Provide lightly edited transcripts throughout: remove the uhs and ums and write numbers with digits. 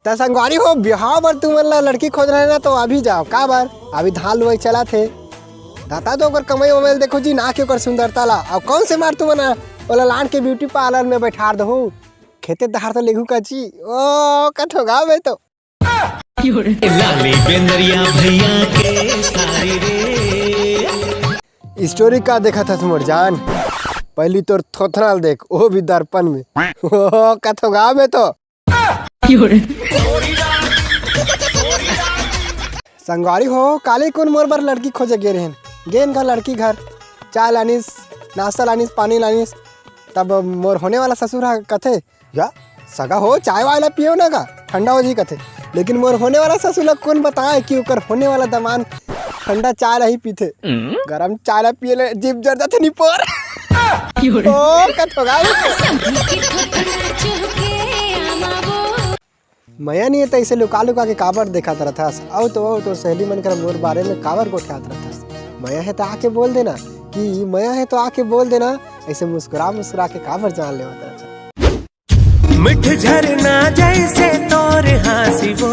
त संगवारी हो बिहाव बर तुम ला लड़की खोज रहे ना तो अभी जाओ का बार अभी धान लुआई चला थे दाता तो ओकर कमाई उमाई देखो जी ना के ओकर सुंदरता ला और कौन से मार तुम ना ओला लान के ब्यूटी पार्लर में बैठा दो खेते दहाड़ तो लेगू कची ओ कथो गाँव में तो लाली बेंदरिया भैया के सारी रे। स्टोरी का देखा था मोर जान पहली तोर थोथराल देख वो भी दर्पण में ओ कथो गाँव में तो संगवारी हो काले कौन मोर बार लड़की खोजे गे रहन गेन का लड़की घर चाय लानिस नाश्ता लानिस पानी लानिस तब मोर होने वाला ससुर कथे या सगा हो चाय वाला पियो ना का ठंडा हो जी कथे लेकिन मोर होने वाला ससुर ला कौन बताए कि ओकर होने वाला दमान ठंडा चाय नहीं पीते गरम चाय ला पिए ले जीभ जर जाते नहीं पर ओ कथो मया नहीं है ऐसे लुका लुका के काबर देखा रहता आओ तो सहेली मन कर मोर बारे में काबर गोठियात रहता मया है तो आके बोल देना कि मया है तो आके बोल देना ऐसे मुस्कुरा मुस्कुरा के काबर जान ले होता मिठ झरना जैसे तोरे हंसी वो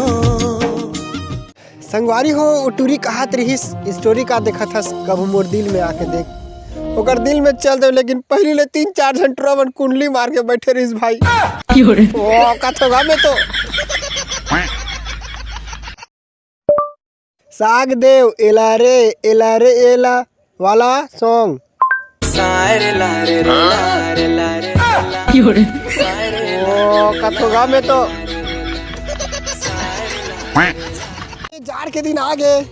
संगवारी हो उटूरी कहात रहीस स्टोरी का देखा था कब मोर दिल में आके देख ओकर दिल में चल दे लेकिन पहले ले 3-4 घंटा मन कुंडली मार के बैठे रहीस भाई ओ कथोगा में तो साग देव एला रे एला वाला सॉन्ग ओ कथोगा में तो जाड़ के दिन आ गए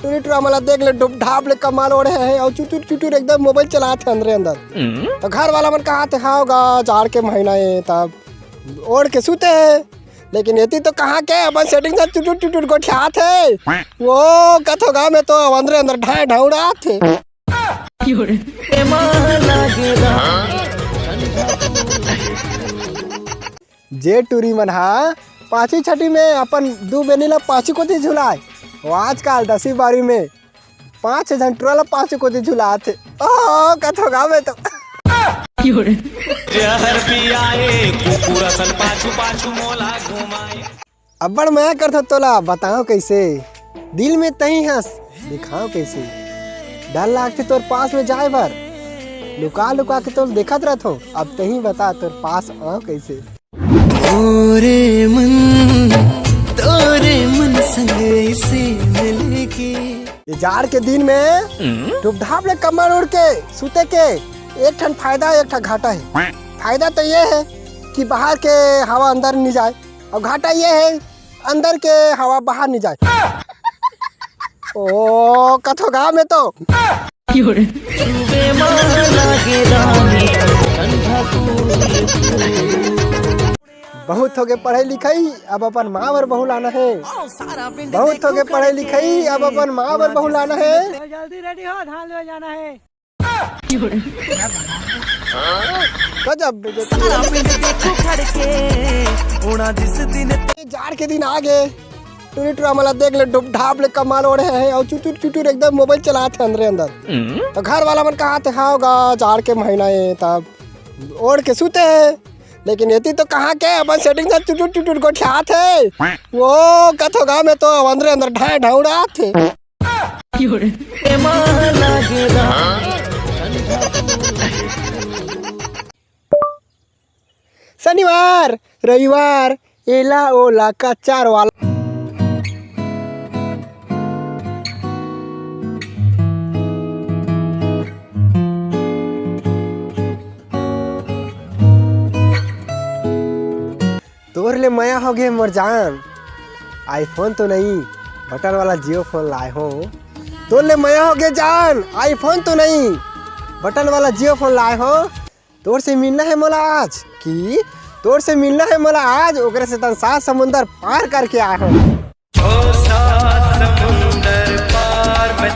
टूरी मला देख ले डुब ढाप ले कमाल ओढ़े हैं और चुटुर चुटुर एकदम मोबाइल चलाते अंदर तो घर वाला मन कहा थे खाओगा जाड़ के महीना है तब ओढ़ के सूते हैं लेकिन ये तो कहाँ के अपन सेटिंग से चुटुर चुटुर गोठिया थे वो कथो गाँव में तो अंदर ढाई ढाउड़ा थे जे टूरी मन हा 5वीं 6वीं में अपन 2 बेनीला 5 को झुलाए वो आजकल 10वीं 12वीं में 5 घंटा ला 5 को झुलाते ओ कथो गाँव में तो अब्बड़ मैं करता तोला बताओ कैसे दिल में तही हंस दिखाओ कैसे डर लागते तोर पास में जाए बार लुका लुका के तो देखत रहतो अब तही बता तोर पास आओ कैसे तोरे मन संग ऐसे मिले के ये जाड़ के दिन में डुब ढाप ले कमर उड़ के सूते के एक ठन फायदा एक ठन घाटा है फायदा तो ये है कि बाहर के हवा अंदर नहीं जाए और घाटा ये है अंदर के हवा बाहर नहीं जाए ओ कथो गाँव में तो बहुत हो गए पढ़ाई लिखाई अब अपन माँ बर बहू लाना है बहुत हो गए पढ़ाई लिखाई अब अपन माँ बर बहू लाना है जल्दी रेडी हो धान ले जाना है जाड़ के दिन आ गए टूरी मला देख ले डुब ढाप ले कमाल ओढ़े हैं और चुटुर चुटुर एकदम मोबाइल चलाते अंदर तो घर वाला मन कहा थे खाओगा जाड़ के महीना है तब ओढ़ के सूते हैं लेकिन ये तो कहाँ के अपन सेटिंग से चुटुर चुटुर गोठिया थे वो कथो गाँव में तो अंदर ढाई ढाउड़ा थे शनिवार रविवार एला ओला का 4 वाला तोर ले मया हो गए मोर जान आईफोन तो नहीं बटन वाला जियो फोन लाए हो तोर ले मया हो गए जान आईफोन तो नहीं बटन वाला जियो फोन लाए हो तोर से मिलना है मोला आज कि तोर से मिलना है मोला आज ओकरे से तन 7 समुंदर पार करके आए हो 7 समुंदर पार में